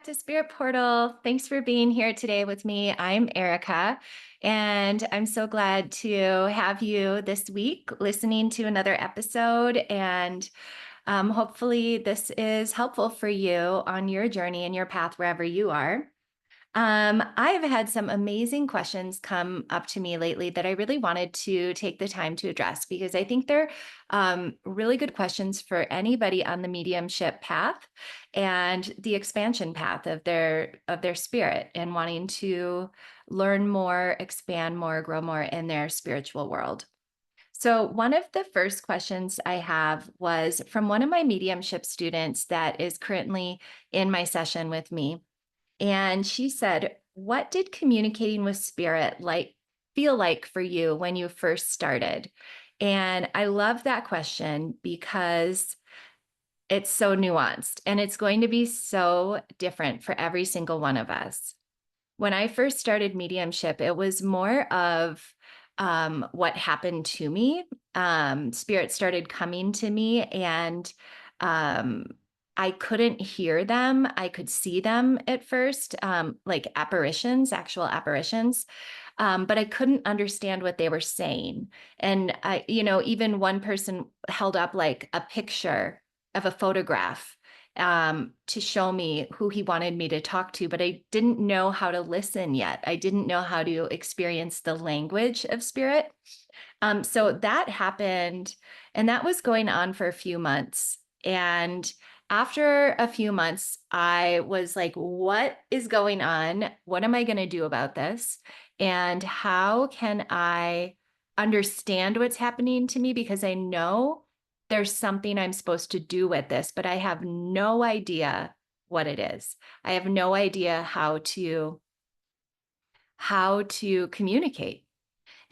To Spirit Portal. Thanks for being here today with me. I'm Erika, and I'm so glad to have you this week listening to another episode. And hopefully, this is helpful for you on your journey and your path wherever you are. I've had some amazing questions come up to me lately that I really wanted to take the time to address because I think they're really good questions for anybody on the mediumship path and the expansion path of their spirit and wanting to learn more, expand more, grow more in their spiritual world. So, one of the first questions I have was from one of my mediumship students that is currently in my session with me. And she said, "What did communicating with spirit feel like for you when you first started?" And I love that question because it's so nuanced and it's going to be so different for every single one of us. When I first started mediumship, it was more of what happened to me. Spirit started coming to me, and um, I couldn't hear them. I could see them at first, like apparitions, actual apparitions, but I couldn't understand what they were saying. And even one person held up like a picture of a photograph to show me who he wanted me to talk to, but I didn't know how to listen yet. I didn't know how to experience the language of spirit. So that happened, and that was going on for a few months. And after a few months, I was like, what is going on? What am I going to do about this? And how can I understand what's happening to me? Because I know there's something I'm supposed to do with this, but I have no idea what it is. I have no idea how to communicate.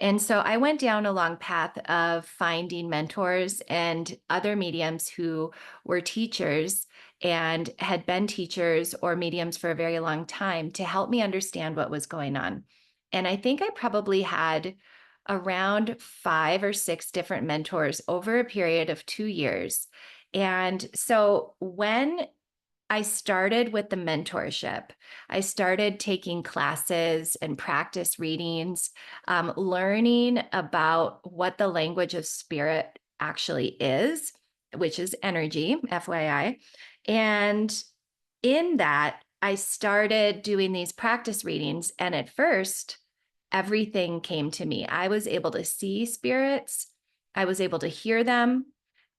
And so I went down a long path of finding mentors and other mediums who were teachers and had been teachers or mediums for a very long time to help me understand what was going on. And I think I probably had around 5 or 6 different mentors over a period of 2 years. And so when I started with the mentorship. I started taking classes and practice readings, learning about what the language of spirit actually is, which is energy, FYI. And in that, I started doing these practice readings. And at first, everything came to me. I was able to see spirits, I was able to hear them.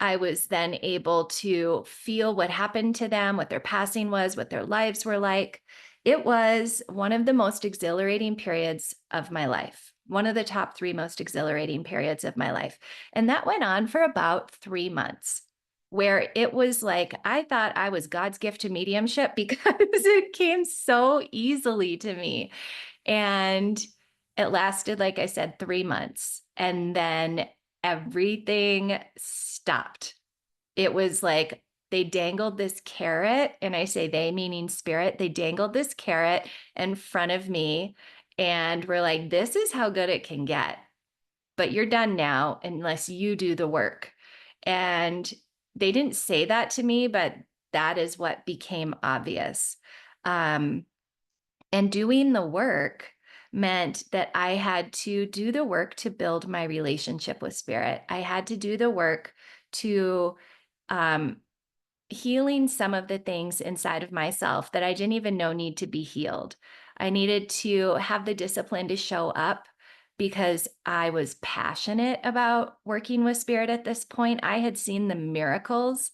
I was then able to feel what happened to them, what their passing was, what their lives were like. It was one of the most exhilarating periods of my life, one of the top 3 most exhilarating periods of my life. And that went on for about 3 months, where it was like I thought I was God's gift to mediumship because it came so easily to me. And it lasted, like I said, 3 months. And then everything stopped. It was like they dangled this carrot, and I say they meaning spirit, they dangled this carrot in front of me and were like, this is how good it can get. But you're done now unless you do the work. And they didn't say that to me, but that is what became obvious. Um, and doing the work meant that I had to do the work to build my relationship with spirit. I had to do the work to um, healing some of the things inside of myself that I didn't even know need to be healed. I needed to have the discipline to show up because I was passionate about working with spirit at this point. I had seen the miracles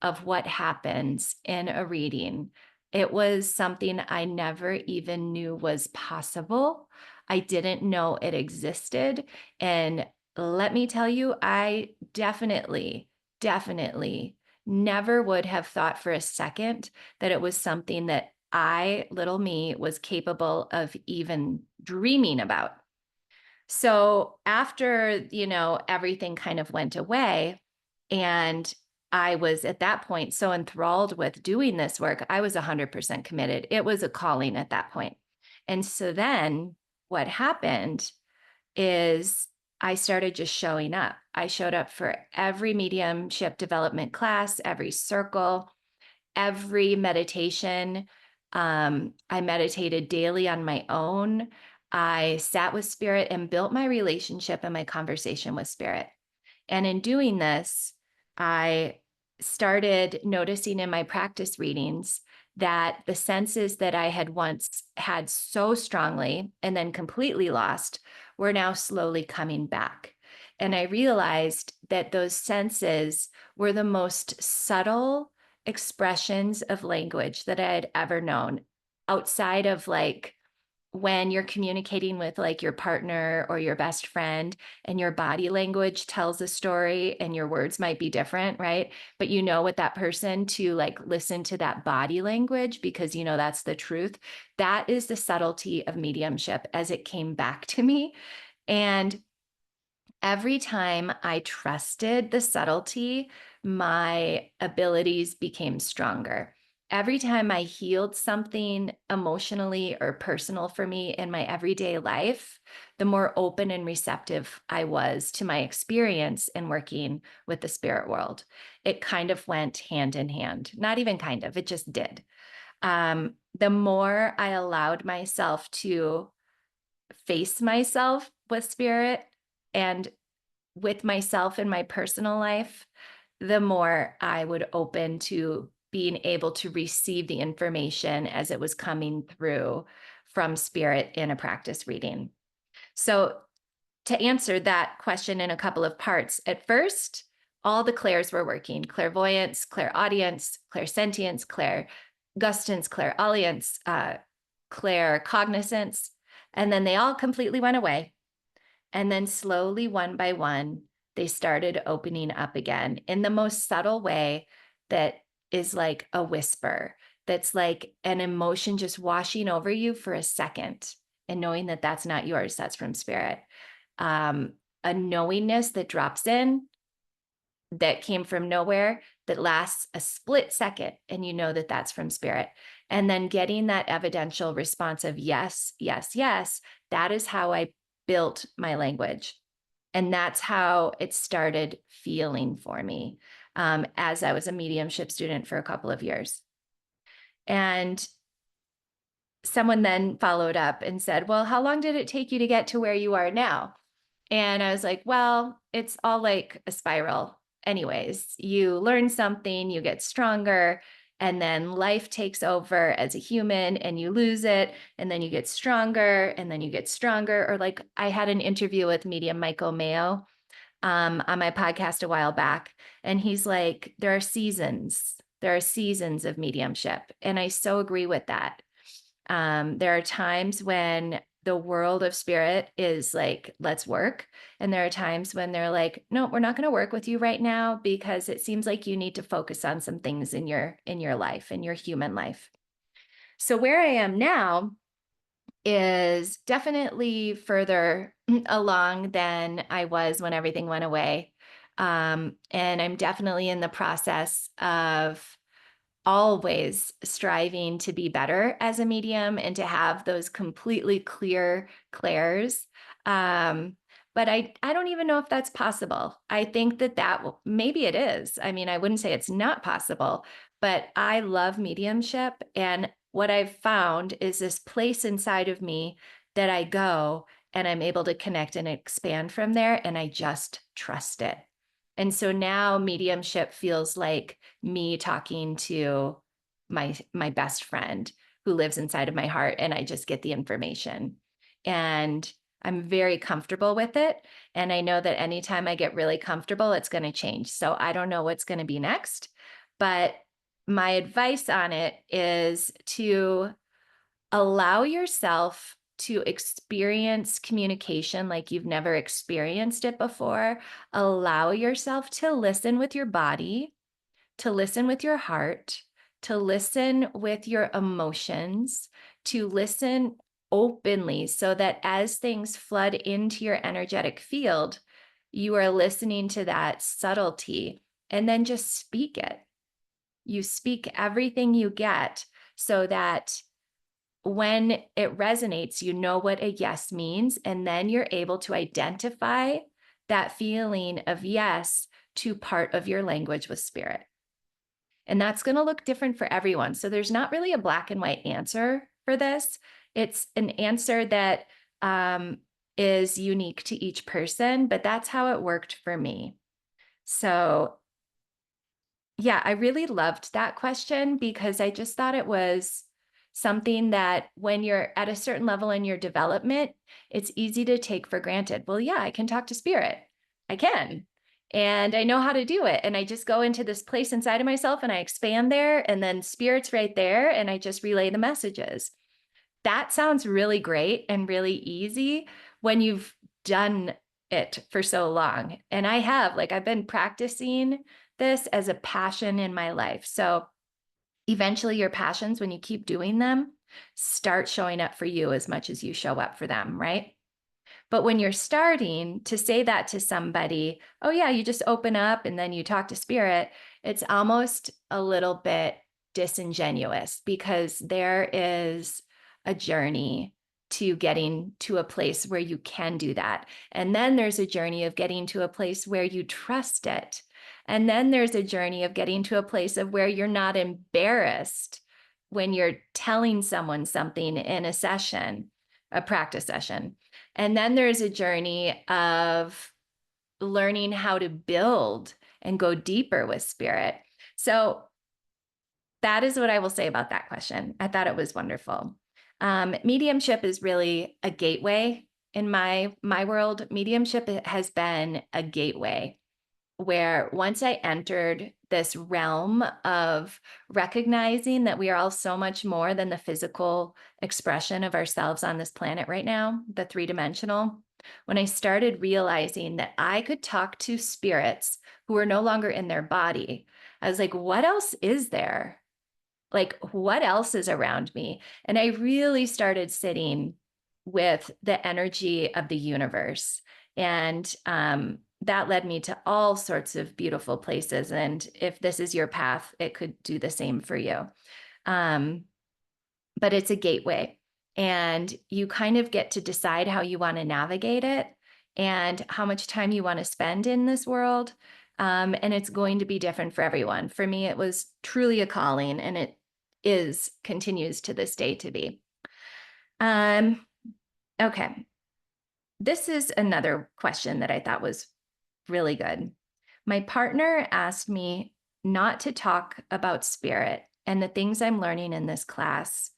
of what happens in a reading. It was something I never even knew was possible. I didn't know it existed. And let me tell you, I definitely never would have thought for a second that it was something that I, little me, was capable of even dreaming about. So after, everything kind of went away, and I was at that point so enthralled with doing this work, I was 100% committed. It was a calling at that point. And so then what happened is I started just showing up. I showed up for every mediumship development class, every circle, every meditation. I meditated daily on my own. I sat with spirit and built my relationship and my conversation with spirit. And in doing this, I started noticing in my practice readings that the senses that I had once had so strongly and then completely lost were now slowly coming back. And I realized that those senses were the most subtle expressions of language that I had ever known outside of like when you're communicating with like your partner or your best friend and your body language tells a story and your words might be different, right? But you know, with that person to like listen to that body language because you know that's the truth. That is the subtlety of mediumship as it came back to me. And every time I trusted the subtlety, my abilities became stronger. Every time I healed something emotionally or personal for me in my everyday life, the more open and receptive I was to my experience in working with the spirit world. It kind of went hand in hand. Not even kind of, it just did. The more I allowed myself to face myself with spirit and with myself in my personal life, the more I would open to being able to receive the information as it was coming through from spirit in a practice reading. So, to answer that question in a couple of parts, at first, all the clairs were working: clairvoyance, clairaudience, clairsentience, clairgustance, clairaudience, claircognizance. And then they all completely went away. And then slowly, one by one, they started opening up again in the most subtle way that is like a whisper, that's like an emotion just washing over you for a second and knowing that that's not yours, that's from spirit. A knowingness that drops in that came from nowhere that lasts a split second and you know that that's from spirit, and then getting that evidential response of yes, yes, yes. That is how I built my language, and that's how it started feeling for me, as I was a mediumship student for a couple of years. And someone then followed up and said, well, how long did it take you to get to where you are now? And I was like, well, it's all like a spiral. Anyways, you learn something, you get stronger, and then life takes over as a human and you lose it. And then you get stronger, and then you get stronger. Or like I had an interview with medium Michael Mayo on my podcast a while back. And he's like, there are seasons. There are seasons of mediumship. And I so agree with that. There are times when the world of spirit is like, let's work. And there are times when they're like, no, we're not going to work with you right now because it seems like you need to focus on some things in your life, in your human life. So where I am now is definitely further along than I was when everything went away. And I'm definitely in the process of always striving to be better as a medium and to have those completely clear clairs. But I don't even know if that's possible. I think that maybe it is. I mean, I wouldn't say it's not possible, but I love mediumship. And what I've found is this place inside of me that I go and I'm able to connect and expand from there. And I just trust it. And so now mediumship feels like me talking to my best friend who lives inside of my heart, and I just get the information. And I'm very comfortable with it. And I know that anytime I get really comfortable, it's going to change. So I don't know what's going to be next. But my advice on it is to allow yourself to experience communication like you've never experienced it before. Allow yourself to listen with your body, to listen with your heart, to listen with your emotions, to listen openly so that as things flood into your energetic field, you are listening to that subtlety and then just speak it. You speak everything you get so that when it resonates, you know what a yes means, and then you're able to identify that feeling of yes to part of your language with spirit. And that's going to look different for everyone. So there's not really a black and white answer for this. It's an answer that is unique to each person, but that's how it worked for me. So yeah, I really loved that question because I just thought it was something that when you're at a certain level in your development, it's easy to take for granted. Well, yeah, I can talk to spirit. I can. And I know how to do it. And I just go into this place inside of myself and I expand there, and then spirit's right there, and I just relay the messages. That sounds really great and really easy when you've done it for so long. And I have, like, I've been practicing this as a passion in my life. So eventually, your passions, when you keep doing them, start showing up for you as much as you show up for them, right? But when you're starting to say that to somebody, oh, yeah, you just open up and then you talk to spirit, it's almost a little bit disingenuous because there is a journey to getting to a place where you can do that. And then there's a journey of getting to a place where you trust it. And then there's a journey of getting to a place of where you're not embarrassed when you're telling someone something in a session, a practice session. And then there's a journey of learning how to build and go deeper with spirit. So that is what I will say about that question. I thought it was wonderful. Mediumship is really a gateway in my world. Mediumship has been a gateway where once I entered this realm of recognizing that we are all so much more than the physical expression of ourselves on this planet right now, the three-dimensional, when I started realizing that I could talk to spirits who are no longer in their body, I was like, what else is there? Like, what else is around me? And I really started sitting with the energy of the universe. And that led me to all sorts of beautiful places. And if this is your path, it could do the same for you. Um, but it's a gateway. And you kind of get to decide how you want to navigate it and how much time you want to spend in this world. And it's going to be different for everyone. For me, it was truly a calling, and it continues to this day to be. Okay. This is another question that I thought was really good. My partner asked me not to talk about spirit and the things I'm learning in this class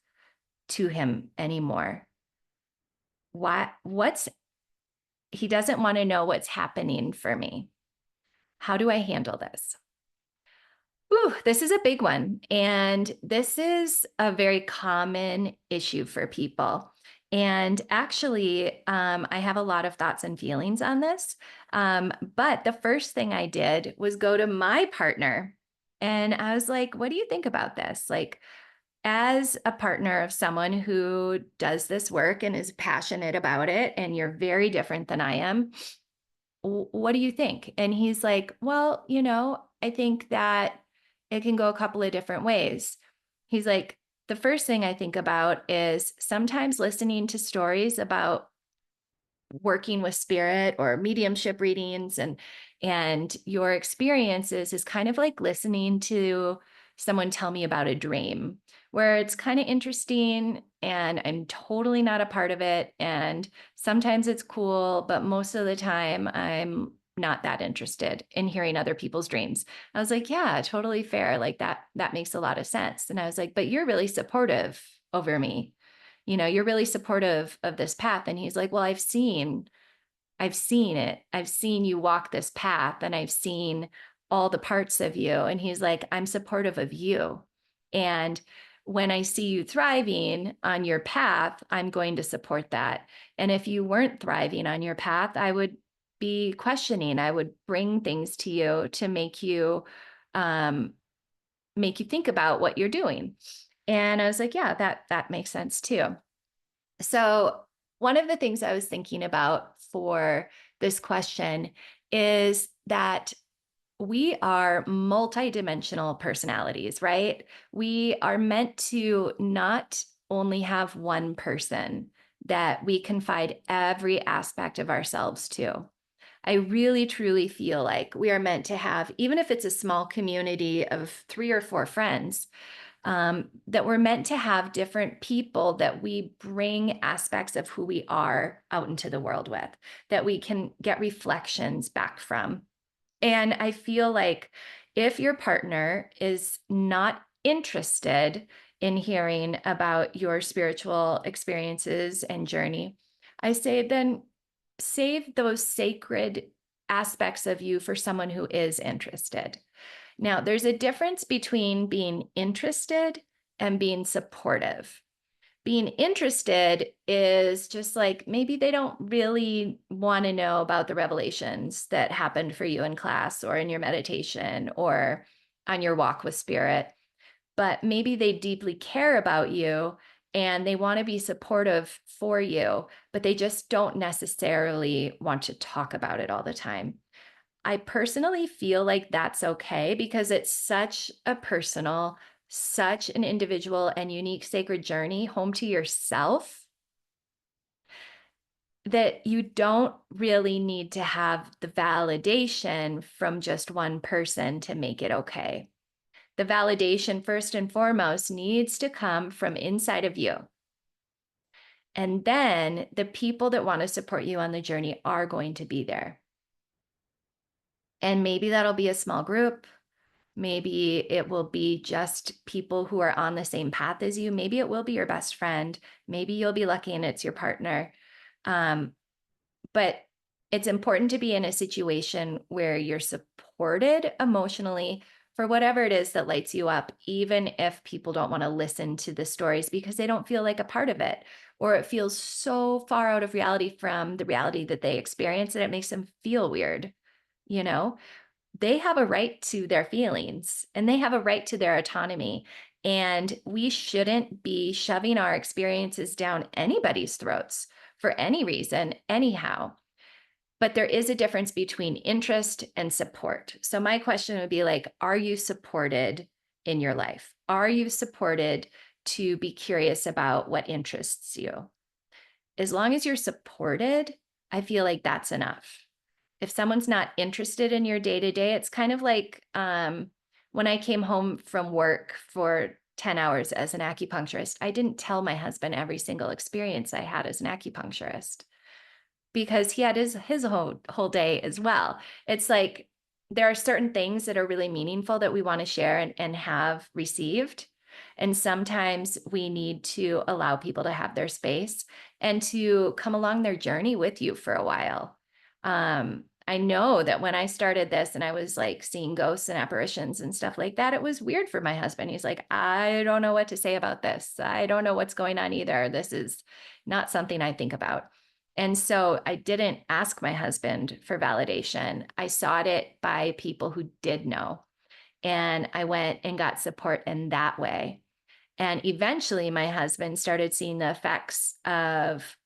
to him anymore. He doesn't want to know what's happening for me. How do I handle this? Ooh, this is a big one. And this is a very common issue for people. And actually, I have a lot of thoughts and feelings on this. But the first thing I did was go to my partner. And I was like, what do you think about this? Like, as a partner of someone who does this work and is passionate about it, and you're very different than I am, what do you think? And he's like, well, I think that it can go a couple of different ways. He's like, the first thing I think about is sometimes listening to stories about working with spirit or mediumship readings and your experiences is kind of like listening to someone tell me about a dream, where it's kind of interesting and I'm totally not a part of it, and sometimes it's cool, but most of the time I'm not that interested in hearing other people's dreams. I was like, yeah, totally fair, like that makes a lot of sense. And I was like, but you're really supportive over me, you're really supportive of this path. And he's like, well, I've seen it. I've seen you walk this path, and I've seen all the parts of you. And he's like, I'm supportive of you. And when I see you thriving on your path, I'm going to support that. And if you weren't thriving on your path, I would be questioning. I would bring things to you to make you think about what you're doing. And I was like, yeah, that makes sense too. So one of the things I was thinking about for this question is that we are multidimensional personalities, right? We are meant to not only have one person that we confide every aspect of ourselves to. I really truly feel like we are meant to have, even if it's a small community of 3 or 4 friends, that we're meant to have different people that we bring aspects of who we are out into the world with, that we can get reflections back from. And I feel like if your partner is not interested in hearing about your spiritual experiences and journey, I say then save those sacred aspects of you for someone who is interested. Now, there's a difference between being interested and being supportive. Being interested is just like maybe they don't really want to know about the revelations that happened for you in class or in your meditation or on your walk with spirit, but maybe they deeply care about you and they want to be supportive for you, but they just don't necessarily want to talk about it all the time. I personally feel like that's okay because it's such a personal, such an individual and unique sacred journey home to yourself that you don't really need to have the validation from just one person to make it okay. The validation, first and foremost, needs to come from inside of you. And then the people that want to support you on the journey are going to be there. And maybe that'll be a small group. Maybe it will be just people who are on the same path as you. Maybe it will be your best friend. Maybe you'll be lucky and it's your partner. Um, but it's important to be in a situation where you're supported emotionally for whatever it is that lights you up, even if people don't want to listen to the stories because they don't feel like a part of it, or it feels so far out of reality from the reality that they experience that it makes them feel weird. You know, they have a right to their feelings and they have a right to their autonomy. And we shouldn't be shoving our experiences down anybody's throats for any reason, anyhow. But there is a difference between interest and support. So my question would be like, are you supported in your life? Are you supported to be curious about what interests you? As long as you're supported, I feel like that's enough. If someone's not interested in your day to day, it's kind of like when I came home from work for 10 hours as an acupuncturist, I didn't tell my husband every single experience I had as an acupuncturist because he had his whole day as well. It's like there are certain things that are really meaningful that we want to share and have received. And sometimes we need to allow people to have their space and to come along their journey with you for a while. I know that when I started this and I was like seeing ghosts and apparitions and stuff like that, it was weird for my husband. He's like, I don't know what to say about this. I don't know what's going on either. This is not something I think about. And so I didn't ask my husband for validation. I sought it by people who did know. And I went and got support in that way. And eventually, my husband started seeing the effects of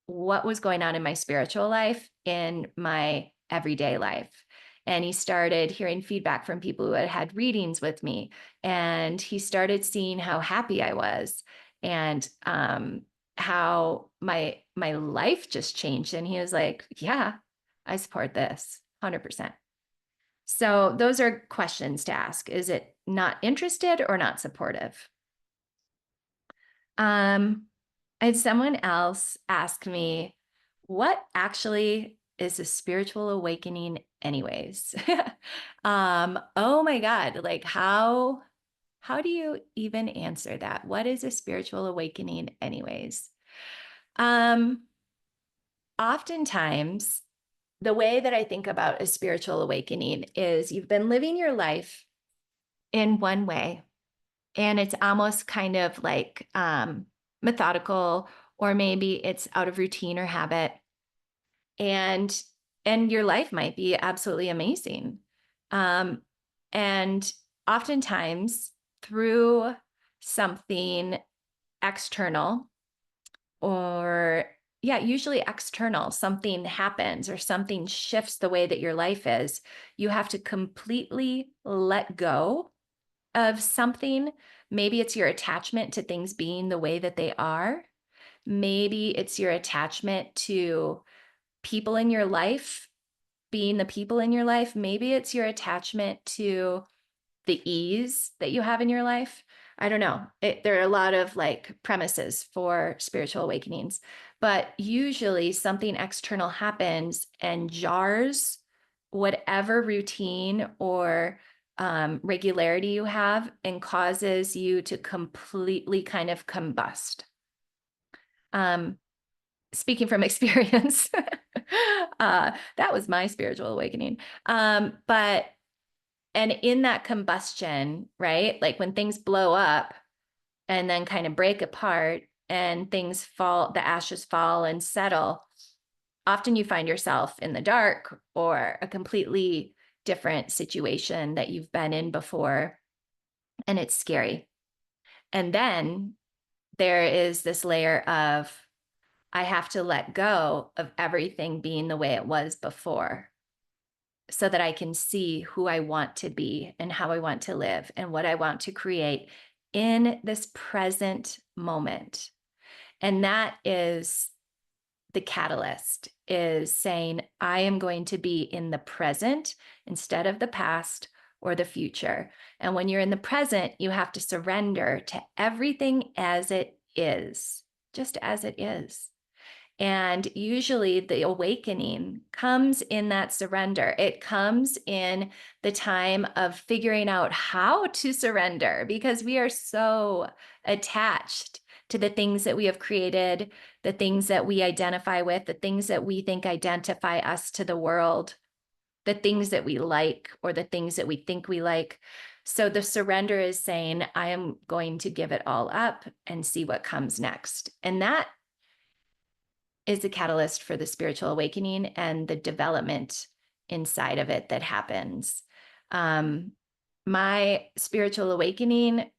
what was going on in my spiritual life in my everyday life. And he started hearing feedback from people who had had readings with me. And he started seeing how happy I was and how my life just changed. And he was like, yeah, I support this 100%. So those are questions to ask. Is it not interested or not supportive? Um, I had someone else ask me, what actually is a spiritual awakening anyways? Oh my God, like how do you even answer that? What is a spiritual awakening anyways? Um, Oftentimes the way that I think about a spiritual awakening is you've been living your life in one way and it's almost kind of like methodical, or maybe it's out of routine or habit, and your life might be absolutely amazing, um, and oftentimes through something external, or yeah, usually external, something happens or something shifts the way that your life is. You have to completely let go of something. Maybe it's your attachment to things being the way that they are. Maybe it's your attachment to people in your life being the people in your life. Maybe it's your attachment to the ease that you have in your life. I don't know. There are a lot of like premises for spiritual awakenings, but usually something external happens and jars whatever routine or regularity you have and causes you to completely kind of combust. Um, Speaking from experience, that was my spiritual awakening. But and in that combustion, right? Like when things blow up and then kind of break apart and things fall, the ashes fall and settle, often you find yourself in the dark or a completely different situation that you've been in before. And it's scary. And then there is this layer of, I have to let go of everything being the way it was before so that I can see who I want to be and how I want to live and what I want to create in this present moment. And that is the catalyst, is saying, I am going to be in the present instead of the past or the future. And when you're in the present, you have to surrender to everything as it is, just as it is. And usually the awakening comes in that surrender. It comes in the time of figuring out how to surrender because we are so attached to the things that we have created, the things that we identify with, the things that we think identify us to the world, the things that we like or the things that we think we like. So the surrender is saying, I am going to give it all up and see what comes next. And that is the catalyst for the spiritual awakening and the development inside of it that happens. My spiritual awakening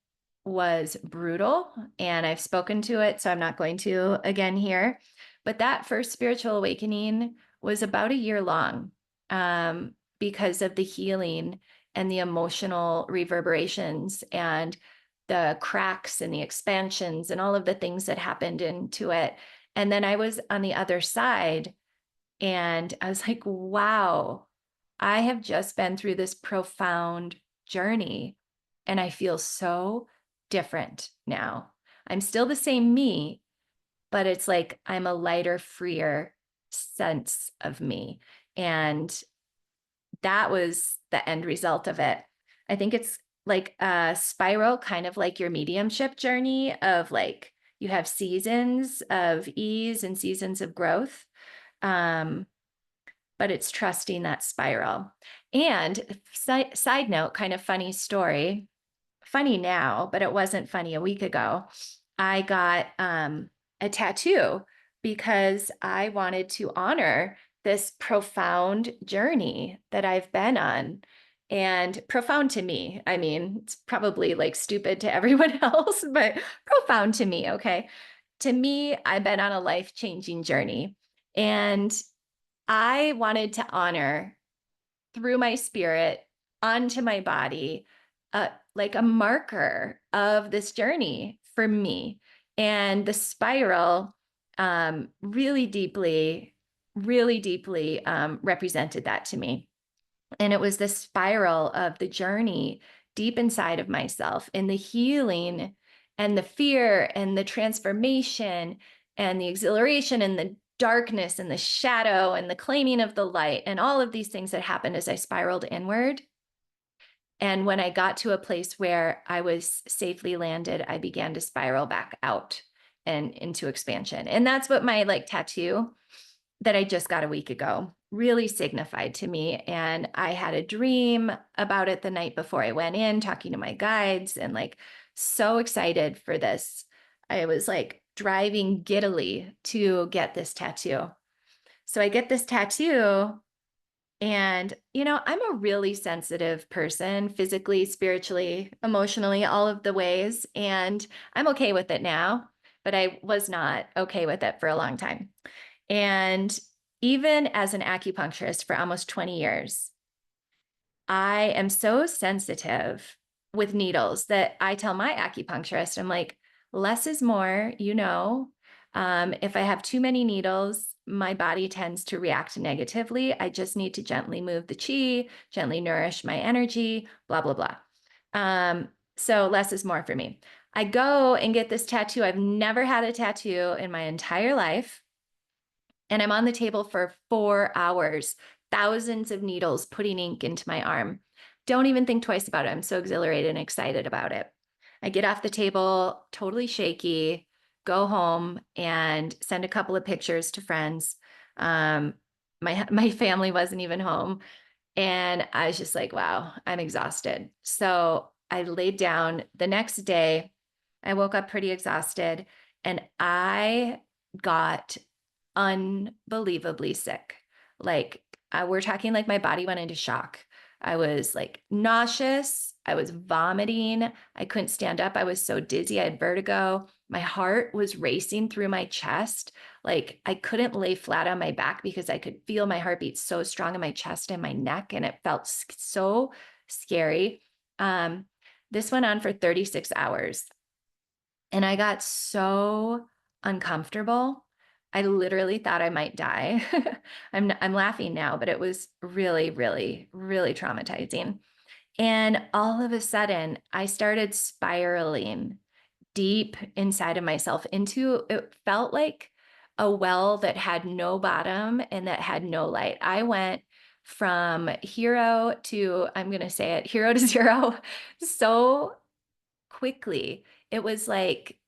was brutal, and I've spoken to it, so I'm not going to again here. But that first spiritual awakening was about a year long because of the healing and the emotional reverberations and the cracks and the expansions and all of the things that happened into it. And then I was on the other side and I was like, wow, I have just been through this profound journey and I feel so different now. I'm still the same me, but it's like I'm a lighter, freer sense of me. And that was the end result of it. I think it's like a spiral, kind of like your mediumship journey of like, you have seasons of ease and seasons of growth. But it's trusting that spiral. And side note, kind of funny story, funny now, but it wasn't funny a week ago. I got a tattoo because I wanted to honor this profound journey that I've been on. And profound to me. I mean, it's probably like stupid to everyone else, but profound to me. Okay. To me, I've been on a life-changing journey. And I wanted to honor through my spirit onto my body, like a marker of this journey for me. And the spiral really deeply represented that to me. And it was the spiral of the journey deep inside of myself in the healing and the fear and the transformation and the exhilaration and the darkness and the shadow and the claiming of the light and all of these things that happened as I spiraled inward. And when I got to a place where I was safely landed, I began to spiral back out and into expansion. And that's what my like tattoo that I just got a week ago really signified to me. And I had a dream about it the night before I went in, talking to my guides and like so excited for this. I was like driving giddily to get this tattoo. So I get this tattoo and, you know, I'm a really sensitive person, physically, spiritually, emotionally, all of the ways. And I'm okay with it now, but I was not okay with it for a long time. And even as an acupuncturist for almost 20 years, I am so sensitive with needles that I tell my acupuncturist, I'm like, less is more, you know. If I have too many needles, my body tends to react negatively. I just need to gently move the chi, gently nourish my energy, blah, blah, blah. So less is more for me. I go and get this tattoo. I've never had a tattoo in my entire life. And I'm on the table for 4 hours, thousands of needles putting ink into my arm. Don't even think twice about it. I'm so exhilarated and excited about it. I get off the table, totally shaky, go home and send a couple of pictures to friends. My family wasn't even home. And I was just like, wow, I'm exhausted. So I laid down. The next day. I woke up pretty exhausted and I got unbelievably sick. Like, we're talking like my body went into shock. I was like nauseous. I was vomiting. I couldn't stand up. I was so dizzy. I had vertigo. My heart was racing through my chest. Like, I couldn't lay flat on my back because I could feel my heartbeat so strong in my chest and my neck, and it felt so scary. This went on for 36 hours. And I got so uncomfortable. I literally thought I might die. I'm laughing now, but it was really, really, really traumatizing. And all of a sudden, I started spiraling deep inside of myself into, it felt like a well that had no bottom and that had no light. I went from hero to, I'm going to say it, hero to zero so quickly. It was like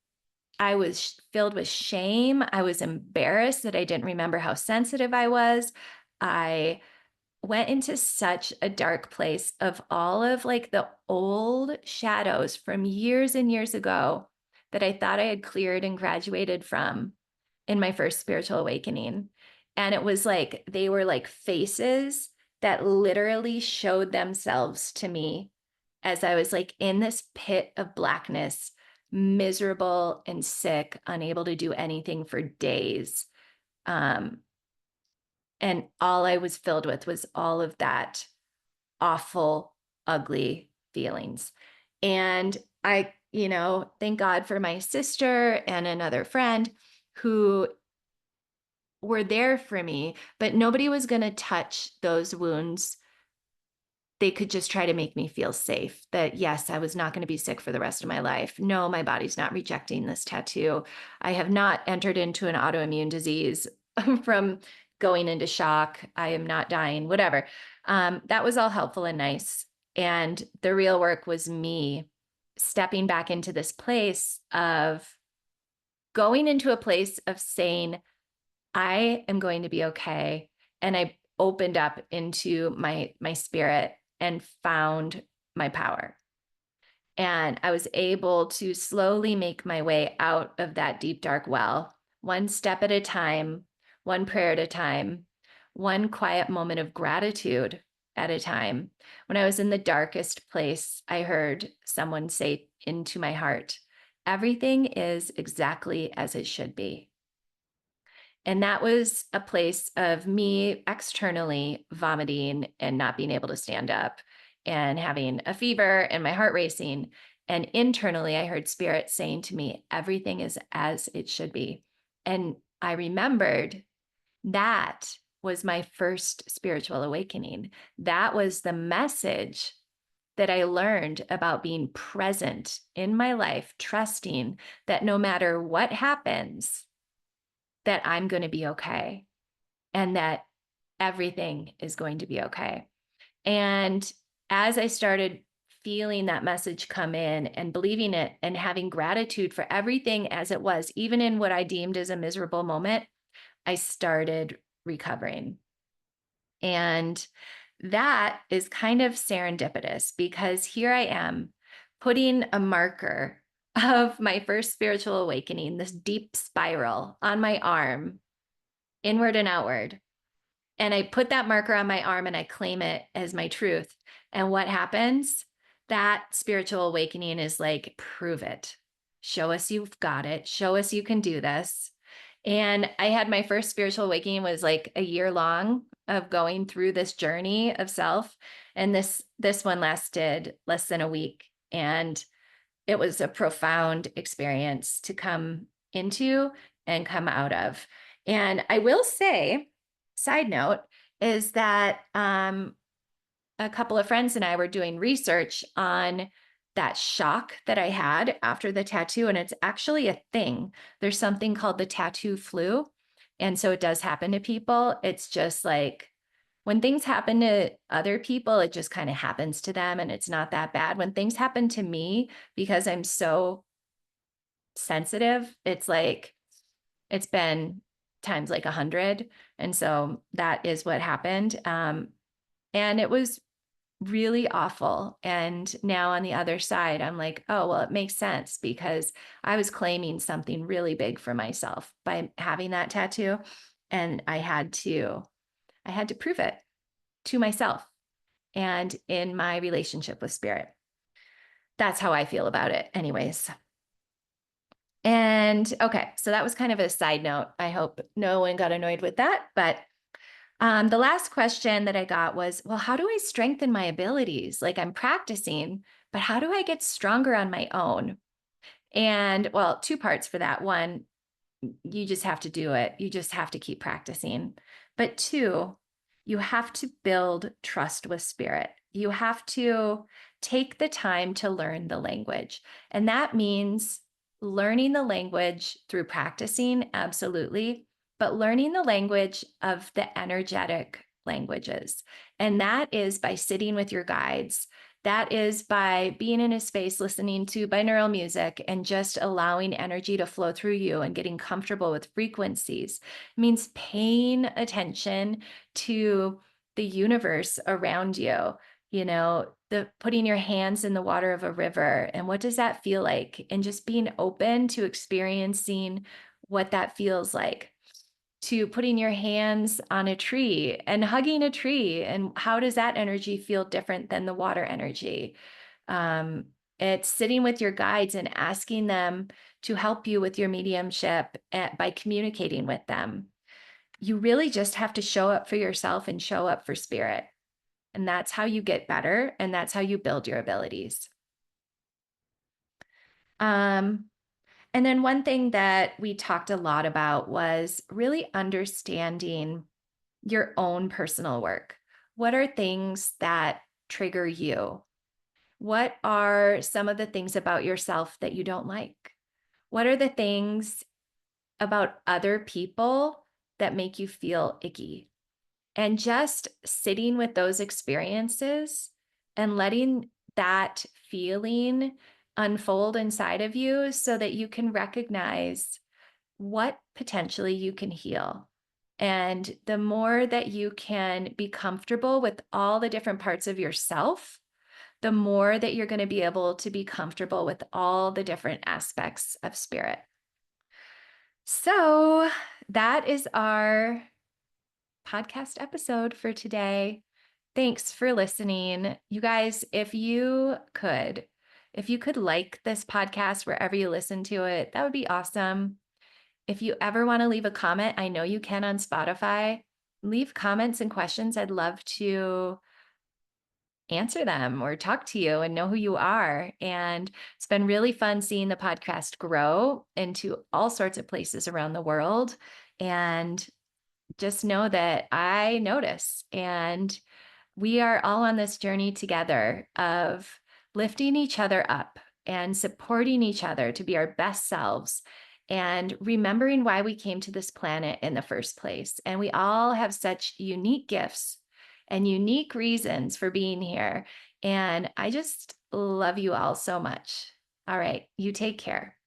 I was filled with shame. I was embarrassed that I didn't remember how sensitive I was. I went into such a dark place of all of like the old shadows from years and years ago that I thought I had cleared and graduated from in my first spiritual awakening. And it was like they were like faces that literally showed themselves to me as I was like in this pit of blackness, miserable and sick, unable to do anything for days. Um, and all I was filled with was all of that awful, ugly feelings. And I, thank God for my sister and another friend who were there for me, but nobody was going to touch those wounds. They could just try to make me feel safe that, yes, I was not going to be sick for the rest of my life. No, my body's not rejecting this tattoo. I have not entered into an autoimmune disease from going into shock. I am not dying, whatever. That was all helpful and nice. And the real work was me stepping back into this place of going into a place of saying, I am going to be okay. And I opened up into my spirit and found my power. And I was able to slowly make my way out of that deep, dark well, one step at a time, one prayer at a time, one quiet moment of gratitude at a time. When I was in the darkest place, I heard someone say into my heart, everything is exactly as it should be. And that was a place of me externally vomiting and not being able to stand up and having a fever and my heart racing. And internally, I heard spirit saying to me, everything is as it should be. And I remembered that was my first spiritual awakening. That was the message that I learned about being present in my life, trusting that no matter what happens, that I'm going to be okay and that everything is going to be okay. And as I started feeling that message come in and believing it and having gratitude for everything as it was, even in what I deemed as a miserable moment, I started recovering. And that is kind of serendipitous because here I am putting a marker of my first spiritual awakening, this deep spiral on my arm, inward and outward. And I put that marker on my arm and I claim it as my truth. And what happens? That spiritual awakening is like, prove it. Show us you've got it. Show us you can do this. And I had my first spiritual awakening was like a year long of going through this journey of self. And this one lasted less than a week. And it was a profound experience to come into and come out of. And I will say, side note, is that a couple of friends and I were doing research on that shock that I had after the tattoo, and it's actually a thing. There's something called the tattoo flu. And so it does happen to people. It's just like when things happen to other people, it just kind of happens to them and it's not that bad. When things happen to me, because I'm so sensitive, it's like it's been times like 100. And so that is what happened. And it was really awful. And now on the other side, I'm like, oh, well, it makes sense because I was claiming something really big for myself by having that tattoo. And I had to prove it to myself and in my relationship with spirit. That's how I feel about it, anyways. And okay, so that was kind of a side note. I hope no one got annoyed with that. But the last question that I got was, well, how do I strengthen my abilities? Like I'm practicing, but how do I get stronger on my own? And well, two parts for that. One, you just have to do it. You just have to keep practicing. But two, you have to build trust with spirit. You have to take the time to learn the language. And that means learning the language through practicing, absolutely, but learning the language of the energetic languages. And that is by sitting with your guides. That is by being in a space listening to binaural music and just allowing energy to flow through you and getting comfortable with frequencies. It means paying attention to the universe around you, the putting your hands in the water of a river and what does that feel like? And just being open to experiencing what that feels like, to putting your hands on a tree and hugging a tree. And how does that energy feel different than the water energy? Um, it's sitting with your guides and asking them to help you with your mediumship by communicating with them. You really just have to show up for yourself and show up for spirit. And that's how you get better. And that's how you build your abilities. Um, and then one thing that we talked a lot about was really understanding your own personal work. What are things that trigger you? What are some of the things about yourself that you don't like? What are the things about other people that make you feel icky? And just sitting with those experiences and letting that feeling unfold inside of you so that you can recognize what potentially you can heal. And the more that you can be comfortable with all the different parts of yourself, the more that you're going to be able to be comfortable with all the different aspects of spirit. So that is our podcast episode for today. Thanks for listening. You guys, if you could like this podcast wherever you listen to it, that would be awesome. If you ever want to leave a comment, I know you can on Spotify. Leave comments and questions. I'd love to answer them or talk to you and know who you are. And it's been really fun seeing the podcast grow into all sorts of places around the world. And just know that I notice and we are all on this journey together of lifting each other up and supporting each other to be our best selves and remembering why we came to this planet in the first place. And we all have such unique gifts and unique reasons for being here. And I just love you all so much. All right, you take care.